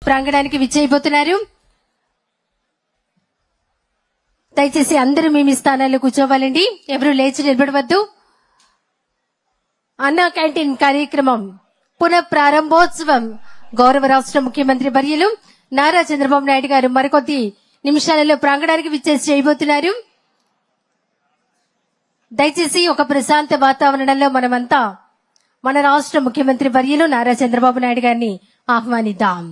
ప్రాంగణానికి విచ్చేయబోతున్నారు. దయచేసి అందరూ మీ మీ స్థానాల్లో కూర్చోవాలండి. ఎవరు లేచి నిలబడవద్దు. అన్నా క్యాంటీన్ కార్యక్రమం పునః ప్రారంభోత్సవం గౌరవ రాష్ట్ర ముఖ్యమంత్రి వర్యులు నారా చంద్రబాబు నాయుడు గారు మరికొద్ది నిమిషాలలో ప్రాంగణానికి విచ్చేసి చేయబోతున్నారు. దయచేసి ఒక ప్రశాంత వాతావరణంలో మనమంతా మన రాష్ట్ర ముఖ్యమంత్రి వర్యులు నారా చంద్రబాబు నాయుడు గారిని ఆహ్వానిద్దాం.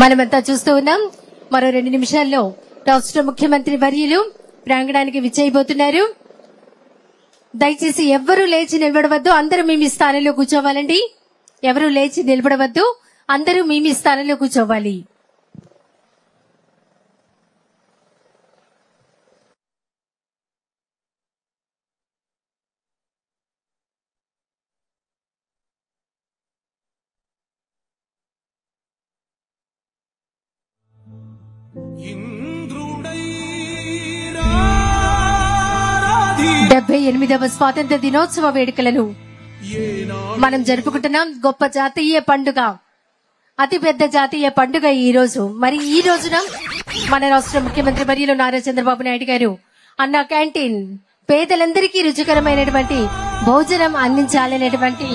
మనమంతా చూస్తూ ఉన్నాం. మరో 2 నిమిషాల్లో రాష్ట్ర ముఖ్యమంత్రి వర్యులు ప్రాంగణానికి విచ్చేయబోతున్నారు. దయచేసి ఎవ్వరూ లేచి నిలబడవద్దు. అందరూ మీ మీ స్థానంలో కూర్చోవాలండి. ఎవరూ లేచి నిలబడవద్దు. అందరూ మీ మీ స్థానంలో కూర్చోవాలి. డెబ్బై స్వాతంత్ర దినోత్సవ వేడుకలను మనం జరుపుకుంటున్నాం. గొప్ప జాతీయ పండుగ, అతిపెద్ద జాతీయ పండుగ ఈ రోజు. మరి ఈ రోజున మన రాష్ట్ర ముఖ్యమంత్రి వర్యులు నారా చంద్రబాబు నాయుడు గారు అన్నా క్యాంటీన్ పేదలందరికీ రుచికరమైనటువంటి భోజనం అందించాలనేటువంటి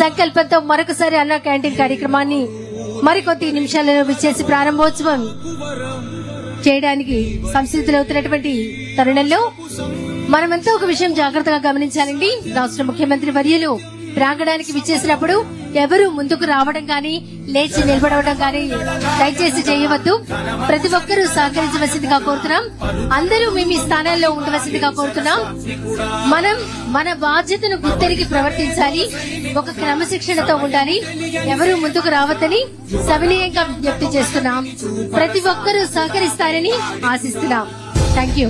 సంకల్పంతో మరొకసారి అన్నా క్యాంటీన్ కార్యక్రమాన్ని మరికొద్ది నిమిషాలలో విచ్చేసి ప్రారంభోత్సవం చేయడానికి సంసిద్ధులవుతున్నటువంటి తరుణంలో మనమంతా ఒక విషయం జాగ్రత్తగా గమనించాలండి. రాష్ట్ర ముఖ్యమంత్రి వర్యులు ప్రాంగణానికి విచ్చేసినప్పుడు ఎవరు ముందుకు రావడం గాని లేచి నిలబడవడం గాని దయచేసి చేయవద్దు. ప్రతి ఒక్కరూ సహకరించవలసిందిగా కోరుతున్నాం. అందరూ మీ స్థానాల్లో ఉండవలసిందిగా కోరుతున్నాం. మనం మన బాధ్యతను గుర్తెరిగి ప్రవర్తించాలి. ఒక క్రమశిక్షణతో ఉండాలి. ఎవరూ ముందుకు రావద్దని సవినయంగా విజ్ఞప్తి చేస్తున్నాం. ప్రతి ఒక్కరూ సహకరిస్తారని ఆశిస్తున్నాం. Thank you.